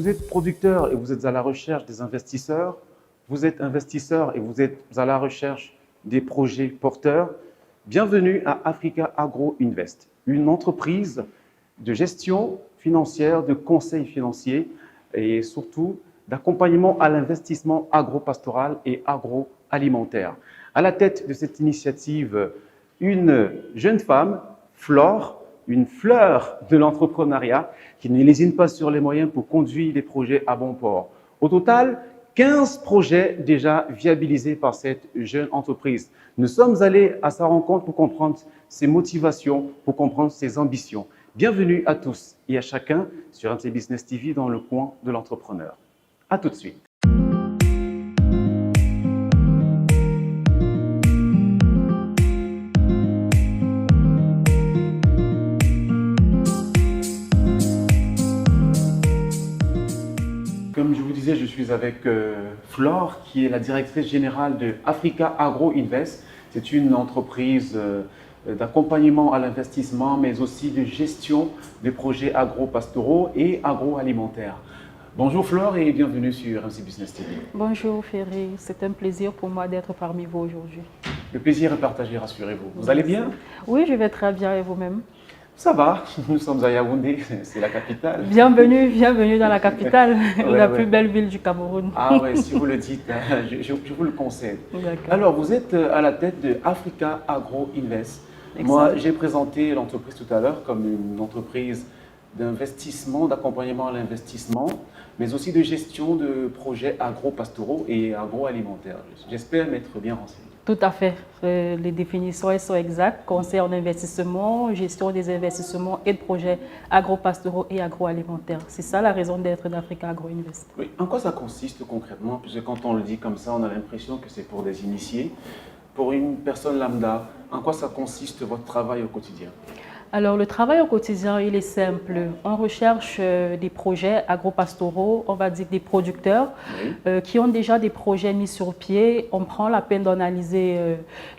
Vous êtes producteur et vous êtes à la recherche des investisseurs. Vous êtes investisseur et vous êtes à la recherche des projets porteurs. Bienvenue à Africa Agro Invest, une entreprise de gestion financière, de conseil financier et surtout d'accompagnement à l'investissement agropastoral et agroalimentaire. À la tête de cette initiative, une jeune femme, Flore, une fleur de l'entrepreneuriat qui ne lésine pas sur les moyens pour conduire les projets à bon port. Au total, 15 projets déjà viabilisés par cette jeune entreprise. Nous sommes allés à sa rencontre pour comprendre ses motivations, pour comprendre ses ambitions. Bienvenue à tous et à chacun sur MC Business TV dans le coin de l'entrepreneur. À tout de suite. Comme je vous disais, je suis avec Flore, qui est la directrice générale de Africa Agro Invest. C'est une entreprise d'accompagnement à l'investissement, mais aussi de gestion des projets agro-pastoraux et agroalimentaires. Bonjour Flore et bienvenue sur MC Business TV. Bonjour Ferry, c'est un plaisir pour moi d'être parmi vous aujourd'hui. Le plaisir est partagé, rassurez-vous. Vous allez bien? Oui, je vais très bien et vous-même? Ça va, nous sommes à Yaoundé, c'est la capitale. Bienvenue dans la capitale, la plus belle ville du Cameroun. Ah oui, si vous le dites, je vous le concède. Alors, vous êtes à la tête de Africa Agro Invest. Exact. Moi, j'ai présenté l'entreprise tout à l'heure comme une entreprise d'investissement, d'accompagnement à l'investissement, mais aussi de gestion de projets agro-pastoraux et agroalimentaires. J'espère m'être bien renseigné. Tout à fait. Les définitions sont exactes concernant l'investissement, gestion des investissements et de projets agro-pastoraux et agroalimentaires. C'est ça la raison d'être d'Africa Agro Invest. Oui. En quoi ça consiste concrètement? Puisque quand on le dit comme ça, on a l'impression que c'est pour des initiés. Pour une personne lambda, en quoi ça consiste votre travail au quotidien? Alors, le travail au quotidien, il est simple. On recherche des projets agro-pastoraux, on va dire des producteurs qui ont déjà des projets mis sur pied. On prend la peine d'analyser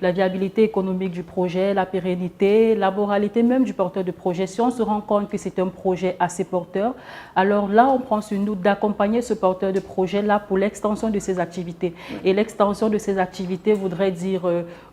la viabilité économique du projet, la pérennité, la moralité même du porteur de projet. Si on se rend compte que c'est un projet assez porteur, alors là, on prend sur nous d'accompagner ce porteur de projet-là pour l'extension de ses activités. Et l'extension de ses activités voudrait dire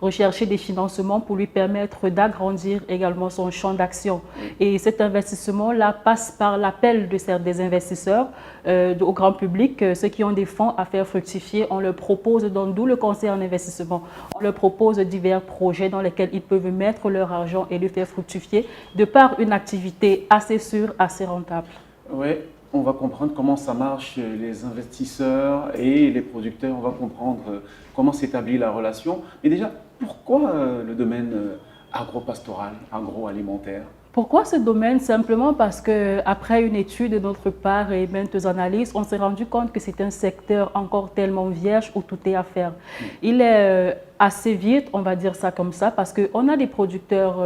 rechercher des financements pour lui permettre d'agrandir également son champ d'action. Et cet investissement-là passe par l'appel des investisseurs au grand public, ceux qui ont des fonds à faire fructifier. On leur propose, d'où le conseil en investissement, on leur propose divers projets dans lesquels ils peuvent mettre leur argent et le faire fructifier de par une activité assez sûre, assez rentable. Oui, on va comprendre comment ça marche, les investisseurs et les producteurs. On va comprendre comment s'établit la relation. Mais déjà, pourquoi le domaine agropastoral, agroalimentaire? Pourquoi ce domaine? Simplement parce qu'après une étude de notre part et maintes analyses, on s'est rendu compte que c'est un secteur encore tellement vierge où tout est à faire. Il est assez vite, on va dire ça comme ça, parce qu'on a des producteurs,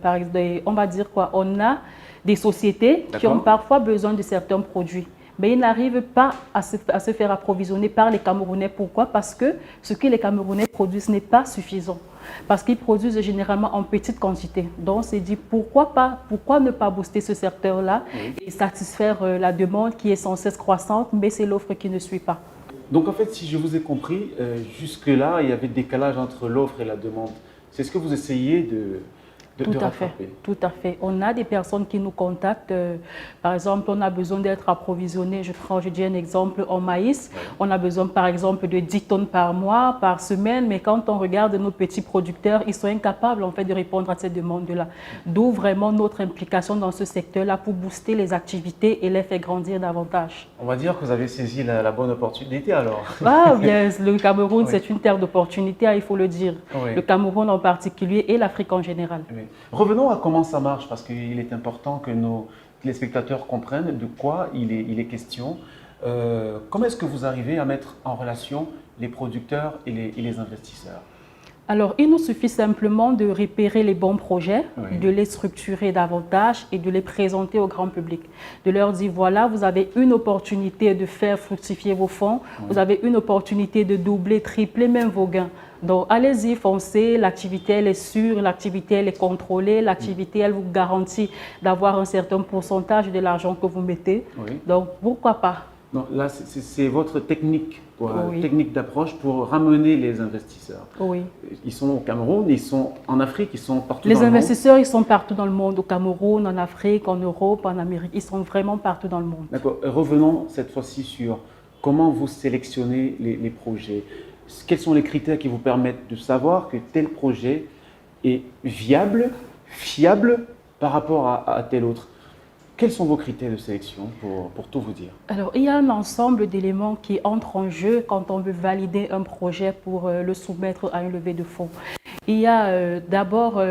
par exemple, on va dire quoi? On a des sociétés qui ont parfois besoin de certains produits. Mais ils n'arrivent pas à se faire approvisionner par les Camerounais. Pourquoi? Parce que ce que les Camerounais produisent n'est pas suffisant. Parce qu'ils produisent généralement en petite quantité. Donc on s'est dit pourquoi ne pas booster ce secteur-là et satisfaire la demande qui est sans cesse croissante, mais c'est l'offre qui ne suit pas. Donc en fait, si je vous ai compris, jusque-là, il y avait décalage entre l'offre et la demande. C'est ce que vous essayez de rattraper. Tout à fait. On a des personnes qui nous contactent. Par exemple, on a besoin d'être approvisionné. Je dis un exemple en maïs. On a besoin, par exemple, de 10 tonnes par mois, par semaine. Mais quand on regarde nos petits producteurs, ils sont incapables en fait de répondre à cette demande-là. D'où vraiment notre implication dans ce secteur-là pour booster les activités et les faire grandir davantage. On va dire que vous avez saisi la bonne opportunité alors. Ah, bien, le Cameroun, c'est une terre d'opportunité, il faut le dire. Le Cameroun en particulier et l'Afrique en général. Revenons à comment ça marche, parce qu'il est important que nos téléspectateurs comprennent de quoi il est question. Comment est-ce que vous arrivez à mettre en relation les producteurs et les investisseurs? Alors, il nous suffit simplement de repérer les bons projets, de les structurer davantage et de les présenter au grand public. De leur dire, voilà, vous avez une opportunité de faire fructifier vos fonds, vous avez une opportunité de doubler, tripler même vos gains. Donc, allez-y, foncez. L'activité, elle est sûre, l'activité, elle est contrôlée, l'activité, elle vous garantit d'avoir un certain pourcentage de l'argent que vous mettez. Oui. Donc, pourquoi pas? Donc là, c'est votre technique, Oui. technique d'approche pour ramener les investisseurs. Oui. Ils sont au Cameroun, ils sont en Afrique, ils sont partout Les dans le monde. investisseurs, ils sont partout dans le monde, au Cameroun, en Afrique, en Europe, en Amérique. Ils sont vraiment partout dans le monde. D'accord. Revenons cette fois-ci sur comment vous sélectionnez les projets. Quels sont les critères qui vous permettent de savoir que tel projet est viable, fiable par rapport à tel autre? Quels sont vos critères de sélection pour tout vous dire? Alors, il y a un ensemble d'éléments qui entrent en jeu quand on veut valider un projet pour le soumettre à une levée de fonds. Il y a d'abord,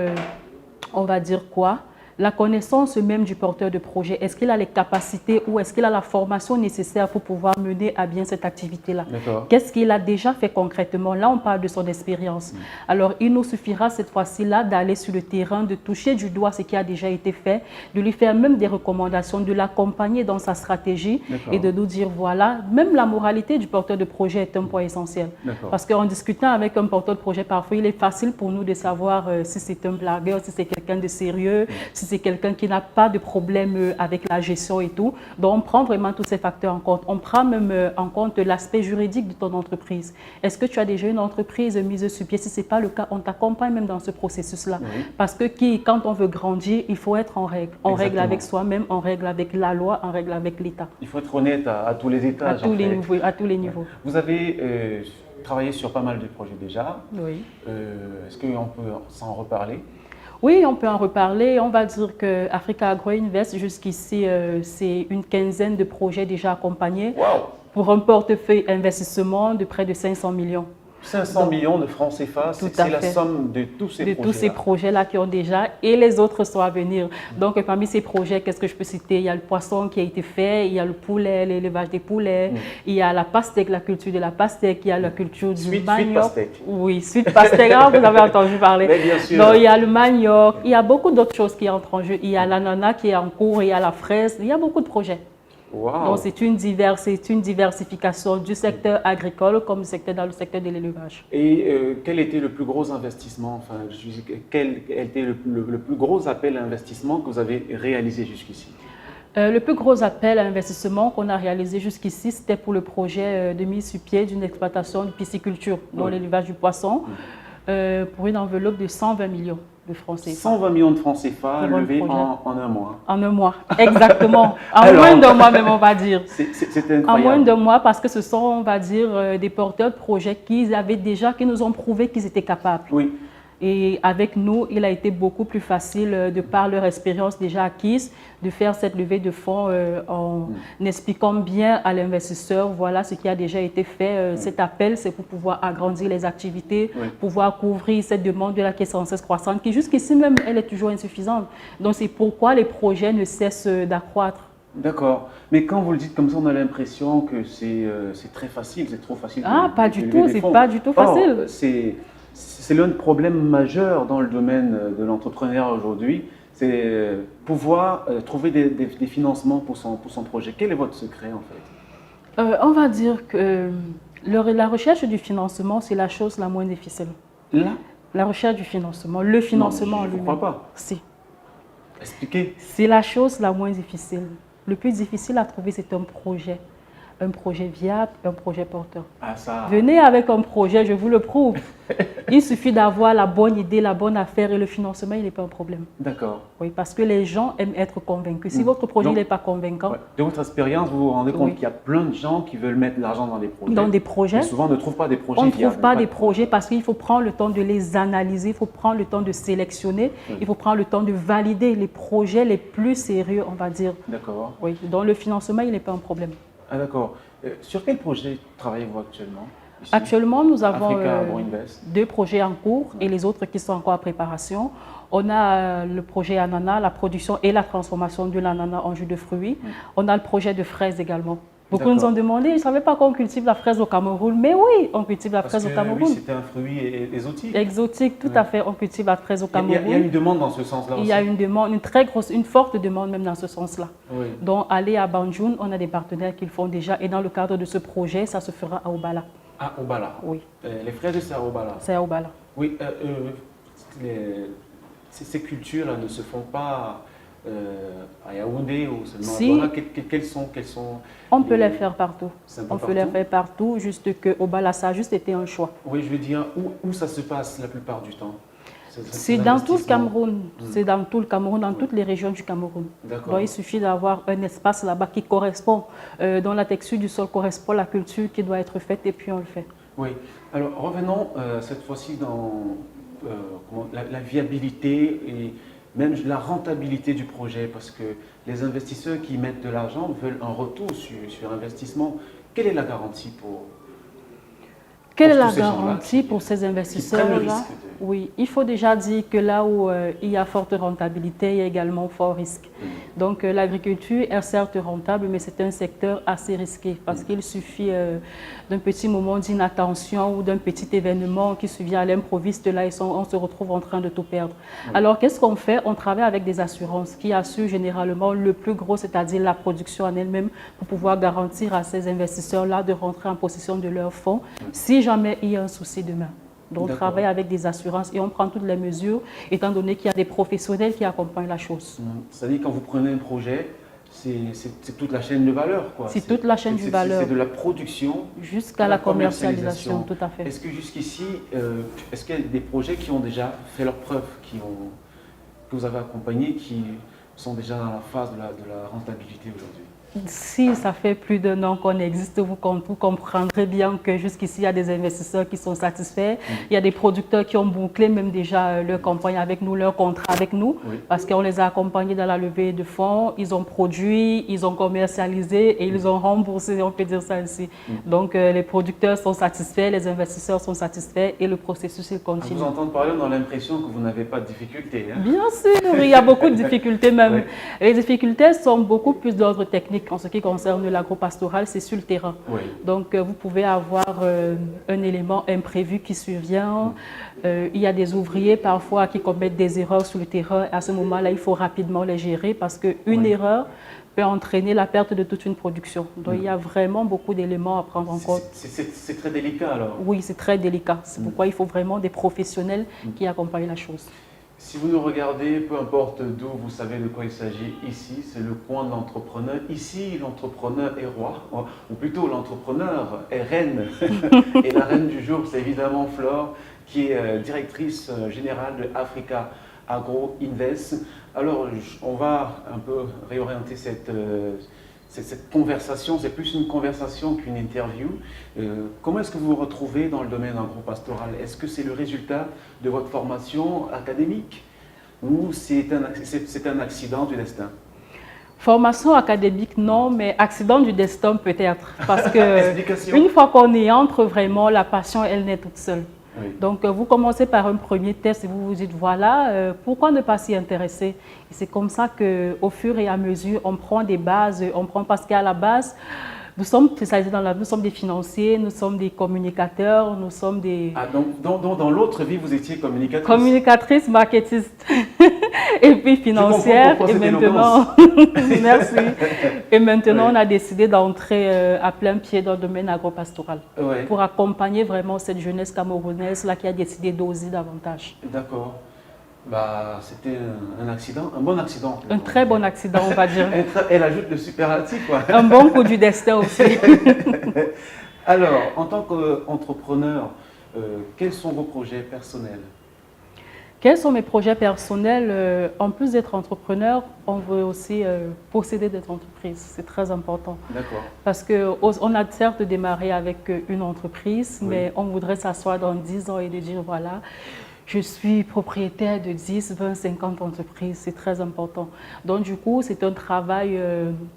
on va dire quoi? La connaissance même du porteur de projet. Est-ce qu'il a les capacités ou est-ce qu'il a la formation nécessaire pour pouvoir mener à bien cette activité-là? Qu'est-ce qu'il a déjà fait concrètement? Là, on parle de son expérience. Alors, il nous suffira cette fois-ci-là d'aller sur le terrain, de toucher du doigt ce qui a déjà été fait, de lui faire même des recommandations, de l'accompagner dans sa stratégie et de nous dire, voilà, même la moralité du porteur de projet est un point essentiel. Parce qu'en discutant avec un porteur de projet, parfois, il est facile pour nous de savoir si c'est un blagueur, si c'est quelqu'un de sérieux, si c'est quelqu'un qui n'a pas de problème avec la gestion et tout. Donc, on prend vraiment tous ces facteurs en compte. On prend même en compte l'aspect juridique de ton entreprise. Est-ce que tu as déjà une entreprise mise sur pied? Si ce n'est pas le cas, on t'accompagne même dans ce processus-là. Parce que quand on veut grandir, il faut être en règle. En règle avec soi-même, en règle avec la loi, en règle avec l'État. Il faut être honnête à tous les étages. À tous les niveaux. Vous avez travaillé sur pas mal de projets déjà. Oui. Est-ce qu'on peut s'en reparler? Oui, on peut en reparler. On va dire que Africa Agro Invest, jusqu'ici, c'est une quinzaine de projets déjà accompagnés pour un portefeuille investissement de près de 500 millions. 500 millions de francs CFA, c'est la somme de tous ces projets-là. De tous ces projets-là qui ont déjà, et les autres sont à venir. Donc, parmi ces projets, qu'est-ce que je peux citer? Il y a le poisson qui a été fait, il y a le poulet, l'élevage des poulets, il y a la pastèque, la culture de la pastèque, il y a la culture du manioc. Suite pastèque. Oui, suite pastèque, vous avez entendu parler. Mais bien sûr. Donc, il y a le manioc, il y a beaucoup d'autres choses qui entrent en jeu. Il y a l'ananas qui est en cours, il y a la fraise, il y a beaucoup de projets. Wow. Donc, c'est une diversification du secteur agricole comme dans le secteur de l'élevage. Et quel était le plus gros investissement, enfin, quel était le plus gros appel à investissement que vous avez réalisé jusqu'ici? Le plus gros appel à investissement qu'on a réalisé jusqu'ici, c'était pour le projet de mise sur pied d'une exploitation de pisciculture dans l'élevage du poisson, pour une enveloppe de 120 millions. De francs CFA. 120 millions de francs CFA levés en un mois. En un mois, exactement. En moins d'un mois même, on va dire. C'est incroyable. En moins d'un mois, parce que ce sont, on va dire, des porteurs de projets qui nous ont prouvé qu'ils étaient capables. Oui. Et avec nous, il a été beaucoup plus facile, de par leur expérience déjà acquise, de faire cette levée de fonds en expliquant bien à l'investisseur, voilà ce qui a déjà été fait. Cet appel, c'est pour pouvoir agrandir les activités, pouvoir couvrir cette demande de la caisse sans cesse croissante, qui jusqu'ici même, elle est toujours insuffisante. Donc c'est pourquoi les projets ne cessent d'accroître. D'accord. Mais quand vous le dites comme ça, on a l'impression que c'est très facile, c'est trop facile. Pas du tout, c'est pas du tout facile. C'est l'un des problèmes majeurs dans le domaine de l'entrepreneuriat aujourd'hui, c'est pouvoir trouver des financements pour son projet. Quel est votre secret en fait? On va dire que la recherche du financement, c'est la chose la moins difficile. La recherche du financement, le financement lui-même. Je ne crois pas. Si. Expliquez. C'est la chose la moins difficile. Le plus difficile à trouver, c'est un projet viable, un projet porteur. Ah, ça. Venez avec un projet, je vous le prouve. Il suffit d'avoir la bonne idée, la bonne affaire et le financement, il n'est pas un problème. D'accord. Oui, parce que les gens aiment être convaincus. Si votre projet n'est pas convaincant... De votre expérience, vous vous rendez compte qu'il y a plein de gens qui veulent mettre de l'argent dans des projets. Dans des projets. Mais souvent, on ne trouve pas des projets. On ne trouve pas des projets parce qu'il faut prendre le temps de les analyser, il faut prendre le temps de sélectionner, il faut prendre le temps de valider les projets les plus sérieux, on va dire. D'accord. Oui, dans le financement, il n'est pas un problème. Ah d'accord. Sur quel projet travaillez-vous actuellement ici? Actuellement, nous avons 2 projets en cours et les autres qui sont encore en préparation. On a le projet ananas, la production et la transformation de l'ananas en jus de fruits. On a le projet de fraises également. Beaucoup nous ont demandé, je ne savais pas qu'on cultive la fraise au Cameroun. Mais oui, on cultive la fraise au Cameroun. Oui, c'était un fruit exotique. Exotique, tout à fait. On cultive la fraise au Cameroun. Il y a une demande dans ce sens-là aussi. Il y a une demande, une forte demande même dans ce sens-là. Oui. Donc, aller à Banjoun, on a des partenaires qui le font déjà. Et dans le cadre de ce projet, ça se fera à Obala. À Obala. Oui, Les fraises, c'est à Obala. c'est à Obala. Oui, ces cultures-là ne se font pas à Yaoundé ou seulement Si, à Douala. Quelles sont on peut les faire partout. C'est un peu On peut les partout. faire partout, juste que Obala, ça a juste été un choix. Oui, je veux dire, où ça se passe la plupart du temps? C'est dans tout le Investissement. Cameroun, c'est dans tout le Cameroun, dans toutes les régions du Cameroun. D'accord. Donc il suffit d'avoir un espace là-bas qui correspond, dont la texture du sol correspond à la culture qui doit être faite et puis on le fait. Oui. Alors revenons cette fois-ci dans la viabilité et même la rentabilité du projet, parce que les investisseurs qui mettent de l'argent veulent un retour sur investissement. Quelle est la garantie pour Quelle est tous la ces gens-là garantie pour ces qui prennent le investisseurs-là? risque Oui, il faut déjà dire que là où il y a forte rentabilité, il y a également fort risque. Donc l'agriculture est certes rentable, mais c'est un secteur assez risqué parce qu'il suffit d'un petit moment d'inattention ou d'un petit événement qui survient à l'improviste, là on se retrouve en train de tout perdre. Alors qu'est-ce qu'on fait? On travaille avec des assurances qui assurent généralement le plus gros, c'est-à-dire la production en elle-même, pour pouvoir garantir à ces investisseurs-là de rentrer en possession de leurs fonds si jamais il y a un souci demain. Donc, on travaille avec des assurances et on prend toutes les mesures, étant donné qu'il y a des professionnels qui accompagnent la chose. C'est-à-dire quand vous prenez un projet, c'est toute la chaîne de valeur, quoi. C'est toute la chaîne de valeur. C'est de la production jusqu'à la commercialisation, tout à fait. Est-ce que jusqu'ici, est-ce qu'il y a des projets qui ont déjà fait leurs preuves, que vous avez accompagnés, qui sont déjà dans la phase de la rentabilité aujourd'hui? Si ça fait plus d'un an qu'on existe, vous comprendrez bien que jusqu'ici, il y a des investisseurs qui sont satisfaits. Il y a des producteurs qui ont bouclé même déjà leur campagne avec nous, leur contrat avec nous, parce qu'on les a accompagnés dans la levée de fonds. Ils ont produit, ils ont commercialisé et ils ont remboursé, on peut dire ça ainsi. Donc, les producteurs sont satisfaits, les investisseurs sont satisfaits et le processus, il continue. À vous entendre parler, on a l'impression que vous n'avez pas de difficultés. Hein? Bien sûr, il y a beaucoup de difficultés même. Les difficultés sont beaucoup plus d'ordre technique. En ce qui concerne l'agropastoral, c'est sur le terrain. Donc, vous pouvez avoir un élément imprévu qui survient. Il y a des ouvriers parfois qui commettent des erreurs sur le terrain. À ce moment-là, il faut rapidement les gérer parce qu'une erreur peut entraîner la perte de toute une production. Donc, il y a vraiment beaucoup d'éléments à prendre en compte. C'est très délicat alors? Oui, c'est très délicat. C'est pourquoi il faut vraiment des professionnels qui accompagnent la chose. Si vous nous regardez, peu importe d'où, vous savez de quoi il s'agit. Ici, c'est le coin de l'entrepreneur. Ici, l'entrepreneur est roi, ou plutôt l'entrepreneur est reine. Et la reine du jour, c'est évidemment Flore, qui est directrice générale de Africa Agro Invest. Alors, on va un peu réorienter cette conversation. C'est plus une conversation qu'une interview. Comment est-ce que vous vous retrouvez dans le domaine agropastoral? Est-ce que c'est le résultat de votre formation académique ou c'est un accident du destin? Formation académique, non, mais accident du destin peut-être. Parce que une fois qu'on y entre, vraiment, la passion, elle naît toute seule. Donc, vous commencez par un premier test et vous vous dites, voilà, pourquoi ne pas s'y intéresser? Et c'est comme ça qu'au fur et à mesure, on prend des bases, parce qu'à la base, nous sommes spécialisés nous sommes des financiers, nous sommes des communicateurs, nous sommes des... Ah, donc dans l'autre vie, vous étiez communicatrice? Communicatrice, marketiste, et puis financière, et maintenant... Merci. Et maintenant, on a décidé d'entrer à plein pied dans le domaine agropastoral pour accompagner vraiment cette jeunesse camerounaise là qui a décidé d'oser davantage. D'accord. Bah, c'était un accident, un bon accident. Un très bon accident, on va dire. Elle ajoute le superlatif, quoi. Un bon coup du destin aussi. Alors, en tant qu'entrepreneur, quels sont vos projets personnels? Quels sont mes projets personnels? En plus d'être entrepreneur, on veut aussi posséder des entreprises. C'est très important. D'accord. Parce qu'on a certes démarré avec une entreprise, mais on voudrait s'asseoir dans 10 ans et de dire, voilà, je suis propriétaire de 10, 20, 50 entreprises. C'est très important. Donc, du coup, c'est un travail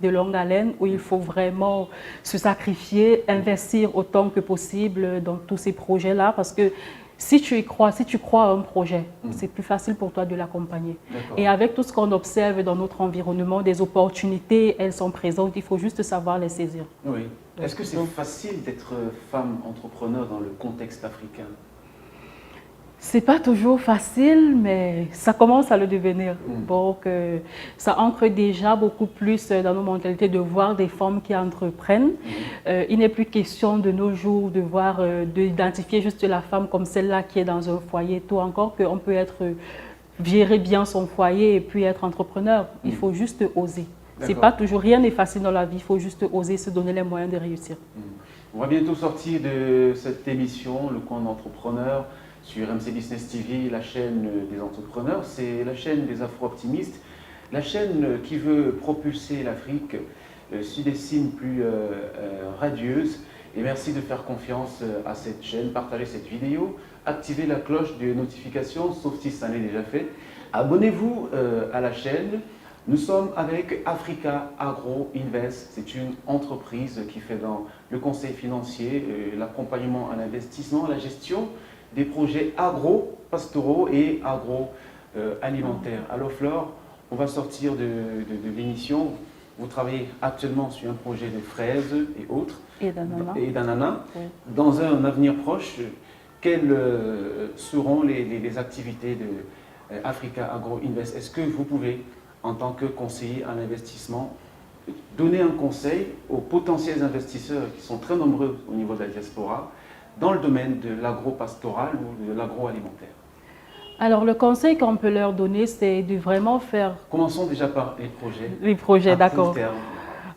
de longue haleine où il faut vraiment se sacrifier, investir autant que possible dans tous ces projets-là. Parce que si tu y crois, si tu crois à un projet, c'est plus facile pour toi de l'accompagner. Et avec tout ce qu'on observe dans notre environnement, des opportunités, elles sont présentes. Il faut juste savoir les saisir. Oui. Est-ce que c'est facile d'être femme entrepreneur dans le contexte africain? C'est pas toujours facile, mais ça commence à le devenir. Donc, ça ancre déjà beaucoup plus dans nos mentalités de voir des femmes qui entreprennent. Il n'est plus question de nos jours de voir, d'identifier juste la femme comme celle-là qui est dans un foyer. Tout encore qu'on peut gérer bien son foyer et puis être entrepreneur. Il faut juste oser. C'est pas toujours, rien n'est facile dans la vie. Il faut juste oser se donner les moyens de réussir. On va bientôt sortir de cette émission, Le Coin d'entrepreneur, sur MC Business TV, la chaîne des entrepreneurs. C'est la chaîne des Afro-optimistes, la chaîne qui veut propulser l'Afrique sur des cimes plus radieuses. Et merci de faire confiance à cette chaîne, partagez cette vidéo, activez la cloche de notification, sauf si ça n'est déjà fait. Abonnez-vous à la chaîne. Nous sommes avec Africa Agro Invest. C'est une entreprise qui fait dans le conseil financier, l'accompagnement à l'investissement, la gestion des projets agro-pastoraux et agro-alimentaires. Alors Flore, on va sortir de l'émission. Vous travaillez actuellement sur un projet de fraises et autres. Et d'ananas. Oui. Dans un avenir proche, quelles seront les activités de Africa Agro Invest? Est-ce que vous pouvez, en tant que conseiller en investissement, donner un conseil aux potentiels investisseurs qui sont très nombreux au niveau de la diaspora dans le domaine de l'agro-pastoral ou de l'agroalimentaire? Alors, le conseil qu'on peut leur donner, c'est de vraiment faire... Commençons déjà par les projets. Les projets, d'accord. À court terme.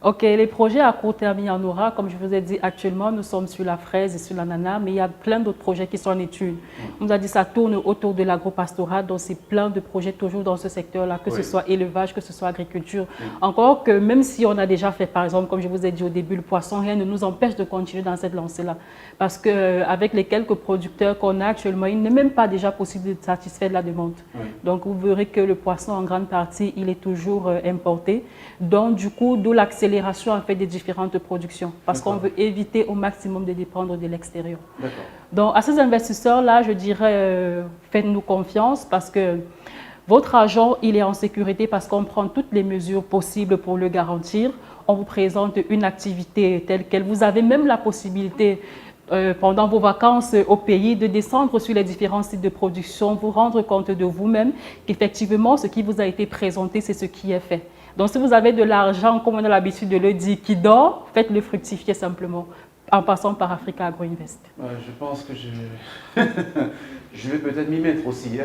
Ok, les projets à court terme, il y en aura. Comme je vous ai dit, actuellement, nous sommes sur la fraise et sur l'ananas, mais il y a plein d'autres projets qui sont en étude. On nous a dit que ça tourne autour de l'agro-pastoral, donc c'est plein de projets toujours dans ce secteur-là, que ce soit élevage, que ce soit agriculture. Encore que même si on a déjà fait, par exemple, comme je vous ai dit au début, le poisson, rien ne nous empêche de continuer dans cette lancée-là. Parce qu'avec les quelques producteurs qu'on a actuellement, il n'est même pas déjà possible de satisfaire la demande. Donc vous verrez que le poisson, en grande partie, il est toujours importé. Donc du coup, d'où l'accélération en fait des différentes productions, parce qu'on veut éviter au maximum de dépendre de l'extérieur. Donc à ces investisseurs-là, je dirais, faites-nous confiance, parce que votre argent, il est en sécurité, parce qu'on prend toutes les mesures possibles pour le garantir. On vous présente une activité telle qu'elle. Vous avez même la possibilité, pendant vos vacances au pays, de descendre sur les différents sites de production, vous rendre compte de vous-même qu'effectivement, ce qui vous a été présenté, c'est ce qui est fait. Donc, si vous avez de l'argent, comme on a l'habitude de le dire, qui dort, faites-le fructifier simplement, en passant par Africa Agro Invest. Je pense que je vais peut-être m'y mettre aussi.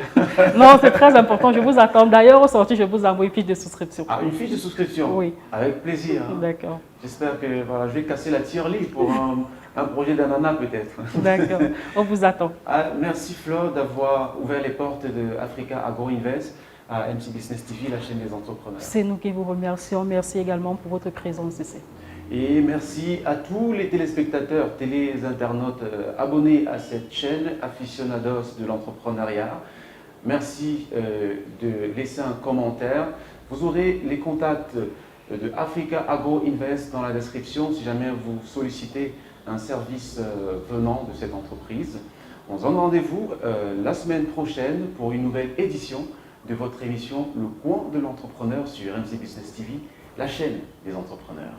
Non, c'est très important. Je vous attends. D'ailleurs, au sortir, je vous envoie une fiche de souscription. Ah, une fiche de souscription? Oui. Avec plaisir. D'accord. J'espère que voilà, je vais casser la tirelire pour un projet d'ananas peut-être. D'accord. On vous attend. Merci Flore d'avoir ouvert les portes de Africa Agro Invest à MC Business TV, la chaîne des entrepreneurs. C'est nous qui vous remercions. Merci également pour votre présence ici. Et merci à tous les téléspectateurs, téléinternautes abonnés à cette chaîne, aficionados de l'entrepreneuriat. Merci de laisser un commentaire. Vous aurez les contacts de Africa Agro Invest dans la description si jamais vous sollicitez un service venant de cette entreprise. On se donne rendez-vous la semaine prochaine pour une nouvelle édition de votre émission Le Coin de l'entrepreneur sur MC Business TV, la chaîne des entrepreneurs.